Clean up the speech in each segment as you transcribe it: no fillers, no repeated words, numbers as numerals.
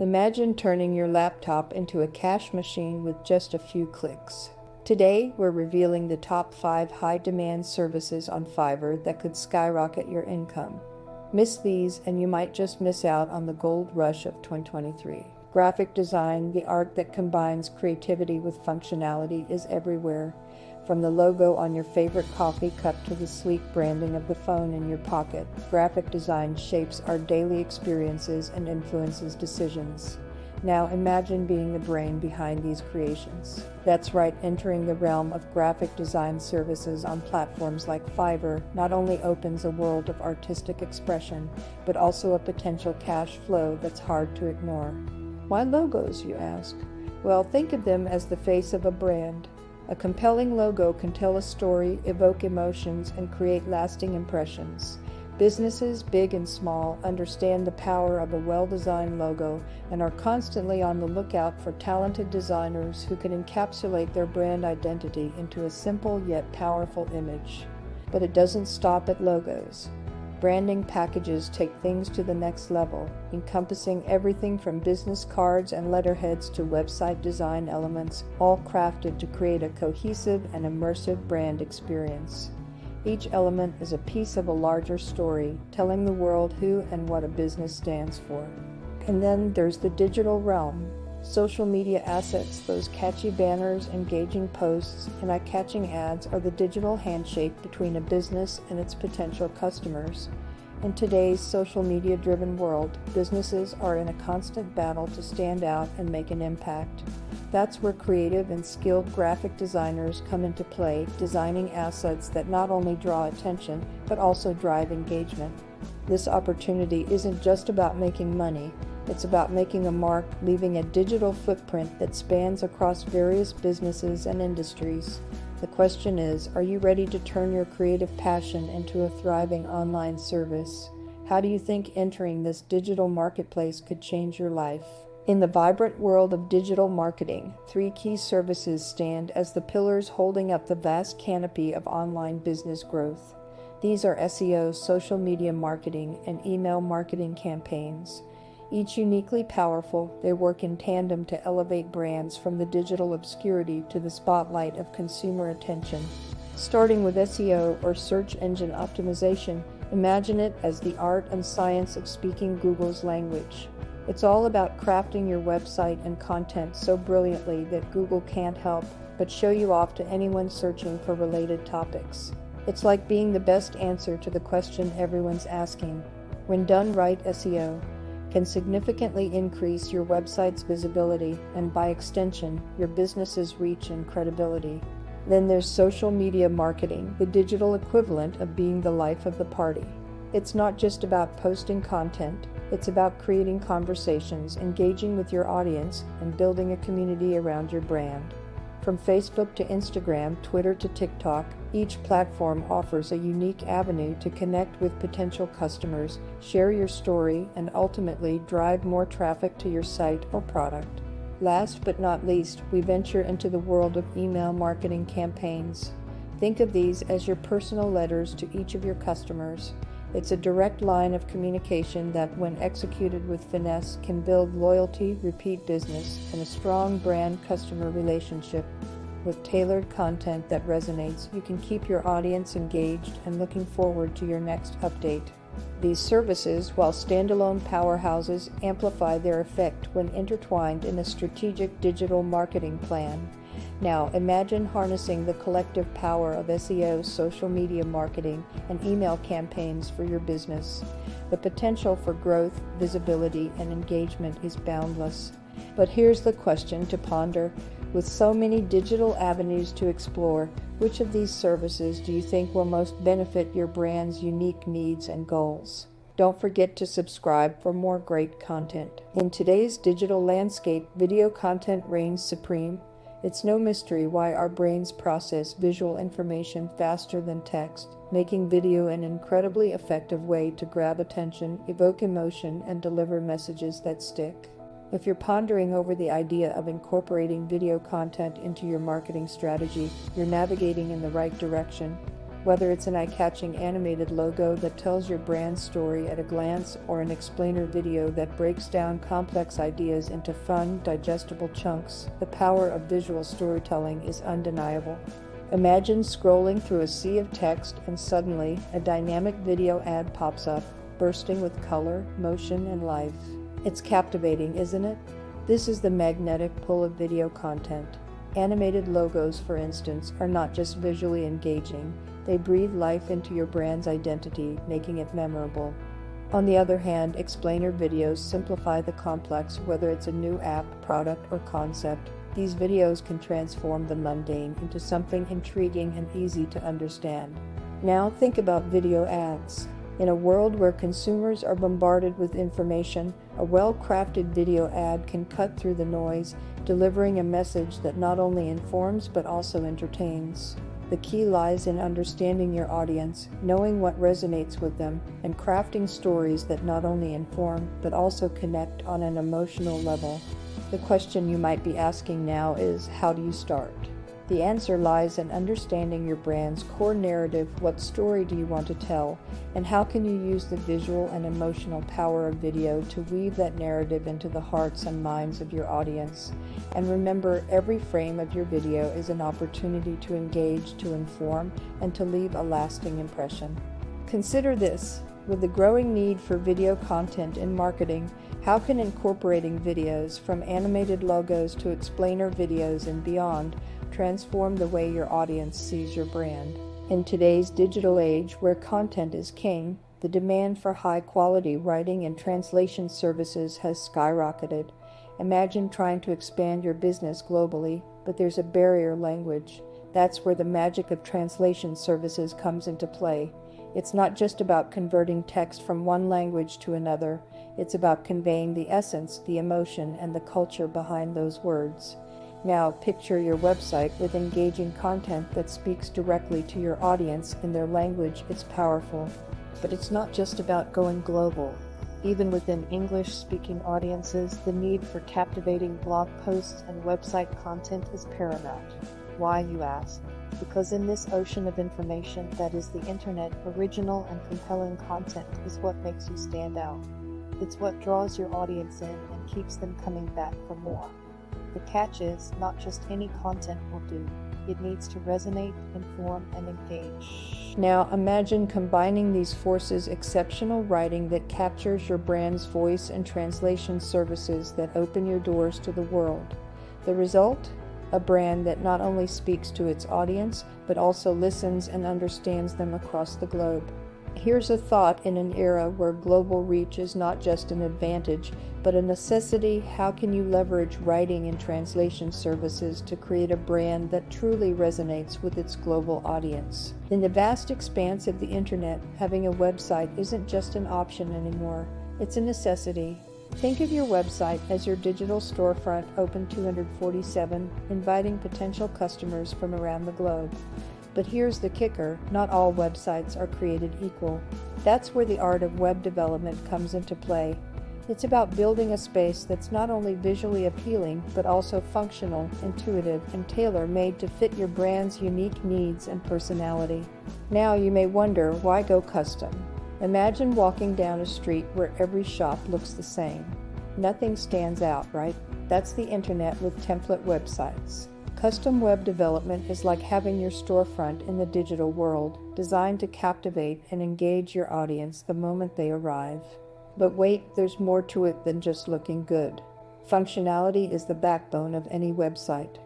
Imagine turning your laptop into a cash machine with just a few clicks. Today, we're revealing the top 5 high-demand services on Fiverr that could skyrocket your income. Miss these and you might just miss out on the gold rush of 2023. Graphic design, the art that combines creativity with functionality, is everywhere. From the logo on your favorite coffee cup to the sleek branding of the phone in your pocket, graphic design shapes our daily experiences and influences decisions. Now imagine being the brain behind these creations. That's right, entering the realm of graphic design services on platforms like Fiverr not only opens a world of artistic expression, but also a potential cash flow that's hard to ignore. Why logos, you ask? Well, think of them as the face of a brand. A compelling logo can tell a story, evoke emotions, and create lasting impressions. Businesses, big and small, understand the power of a well-designed logo and are constantly on the lookout for talented designers who can encapsulate their brand identity into a simple yet powerful image. But it doesn't stop at logos. Branding packages take things to the next level, encompassing everything from business cards and letterheads to website design elements, all crafted to create a cohesive and immersive brand experience. Each element is a piece of a larger story, telling the world who and what a business stands for. And then there's the digital realm. Social media assets, those catchy banners, engaging posts, and eye-catching ads are the digital handshake between a business and its potential customers. In today's social media-driven world, businesses are in a constant battle to stand out and make an impact. That's where creative and skilled graphic designers come into play, designing assets that not only draw attention, but also drive engagement. This opportunity isn't just about making money. It's about making a mark, leaving a digital footprint that spans across various businesses and industries. The question is, are you ready to turn your creative passion into a thriving online service? How do you think entering this digital marketplace could change your life? In the vibrant world of digital marketing, 3 key services stand as the pillars holding up the vast canopy of online business growth. These are SEO, social media marketing, and email marketing campaigns. Each uniquely powerful, they work in tandem to elevate brands from the digital obscurity to the spotlight of consumer attention. Starting with SEO, or search engine optimization, imagine it as the art and science of speaking Google's language. It's all about crafting your website and content so brilliantly that Google can't help but show you off to anyone searching for related topics. It's like being the best answer to the question everyone's asking. When done right, SEO can significantly increase your website's visibility and, by extension, your business's reach and credibility. Then there's social media marketing, the digital equivalent of being the life of the party. It's not just about posting content, it's about creating conversations, engaging with your audience, and building a community around your brand. From Facebook to Instagram, Twitter to TikTok, each platform offers a unique avenue to connect with potential customers, share your story, and ultimately drive more traffic to your site or product. Last but not least, we venture into the world of email marketing campaigns. Think of these as your personal letters to each of your customers. It's a direct line of communication that, when executed with finesse, can build loyalty, repeat business, and a strong brand-customer relationship. With tailored content that resonates, you can keep your audience engaged and looking forward to your next update. These services, while standalone powerhouses, amplify their effect when intertwined in a strategic digital marketing plan. Now, imagine harnessing the collective power of SEO, social media marketing, and email campaigns for your business. The potential for growth, visibility, and engagement is boundless. But here's the question to ponder. With so many digital avenues to explore, which of these services do you think will most benefit your brand's unique needs and goals? Don't forget to subscribe for more great content. In today's digital landscape, video content reigns supreme. It's no mystery why our brains process visual information faster than text, making video an incredibly effective way to grab attention, evoke emotion, and deliver messages that stick. If you're pondering over the idea of incorporating video content into your marketing strategy, you're navigating in the right direction. Whether it's an eye-catching animated logo that tells your brand story at a glance or an explainer video that breaks down complex ideas into fun, digestible chunks, the power of visual storytelling is undeniable. Imagine scrolling through a sea of text and suddenly a dynamic video ad pops up, bursting with color, motion, and life. It's captivating, isn't it? This is the magnetic pull of video content. Animated logos, for instance, are not just visually engaging, they breathe life into your brand's identity, making it memorable. On the other hand, explainer videos simplify the complex, whether it's a new app, product, or concept. These videos can transform the mundane into something intriguing and easy to understand. Now think about video ads. In a world where consumers are bombarded with information, a well-crafted video ad can cut through the noise, delivering a message that not only informs but also entertains. The key lies in understanding your audience, knowing what resonates with them, and crafting stories that not only inform but also connect on an emotional level. The question you might be asking now is, how do you start? The answer lies in understanding your brand's core narrative. What story do you want to tell, and how can you use the visual and emotional power of video to weave that narrative into the hearts and minds of your audience? And remember, every frame of your video is an opportunity to engage, to inform, and to leave a lasting impression. Consider this. With the growing need for video content in marketing, how can incorporating videos, from animated logos to explainer videos and beyond, transform the way your audience sees your brand? In today's digital age, where content is king, the demand for high-quality writing and translation services has skyrocketed. Imagine trying to expand your business globally, but there's a barrier: language. That's where the magic of translation services comes into play. It's not just about converting text from one language to another. It's about conveying the essence, the emotion, and the culture behind those words. Now, picture your website with engaging content that speaks directly to your audience in their language. It's powerful. But it's not just about going global. Even within English-speaking audiences, the need for captivating blog posts and website content is paramount. Why, you ask? Because in this ocean of information that is the internet, original and compelling content is what makes you stand out. It's what draws your audience in and keeps them coming back for more. The catch is, not just any content will do. It needs to resonate, inform, and engage. Now imagine combining these forces: exceptional writing that captures your brand's voice and translation services that open your doors to the world. The result? A brand that not only speaks to its audience, but also listens and understands them across the globe. Here's a thought: in an era where global reach is not just an advantage, but a necessity, how can you leverage writing and translation services to create a brand that truly resonates with its global audience? In the vast expanse of the internet, having a website isn't just an option anymore. It's a necessity. Think of your website as your digital storefront, open 247, inviting potential customers from around the globe. But here's the kicker: not all websites are created equal. That's where the art of web development comes into play. It's about building a space that's not only visually appealing, but also functional, intuitive, and tailor-made to fit your brand's unique needs and personality. Now you may wonder, why go custom? Imagine walking down a street where every shop looks the same. Nothing stands out, right? That's the internet with template websites. Custom web development is like having your storefront in the digital world, designed to captivate and engage your audience the moment they arrive. But wait, there's more to it than just looking good. Functionality is the backbone of any website.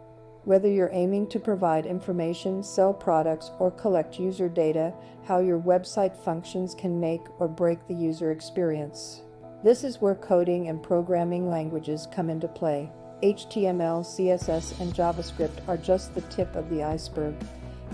Whether you're aiming to provide information, sell products, or collect user data, how your website functions can make or break the user experience. This is where coding and programming languages come into play. HTML, CSS, and JavaScript are just the tip of the iceberg.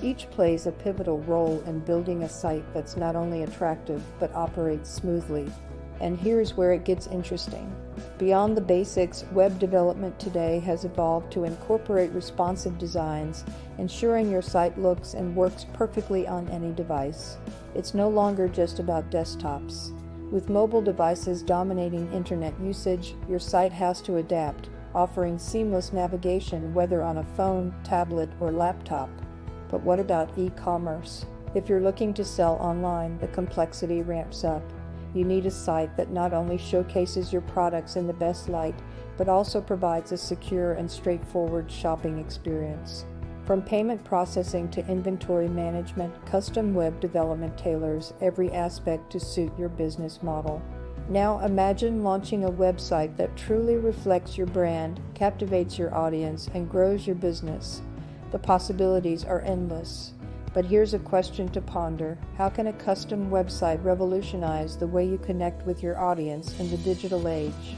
Each plays a pivotal role in building a site that's not only attractive, but operates smoothly. And here's where it gets interesting. Beyond the basics, web development today has evolved to incorporate responsive designs, ensuring your site looks and works perfectly on any device. It's no longer just about desktops. With mobile devices dominating internet usage, your site has to adapt, offering seamless navigation whether on a phone, tablet, or laptop. But what about e-commerce? If you're looking to sell online, the complexity ramps up. You need a site that not only showcases your products in the best light, but also provides a secure and straightforward shopping experience. From payment processing to inventory management, custom web development tailors every aspect to suit your business model. Now imagine launching a website that truly reflects your brand, captivates your audience, and grows your business. The possibilities are endless. But here's a question to ponder. How can a custom website revolutionize the way you connect with your audience in the digital age?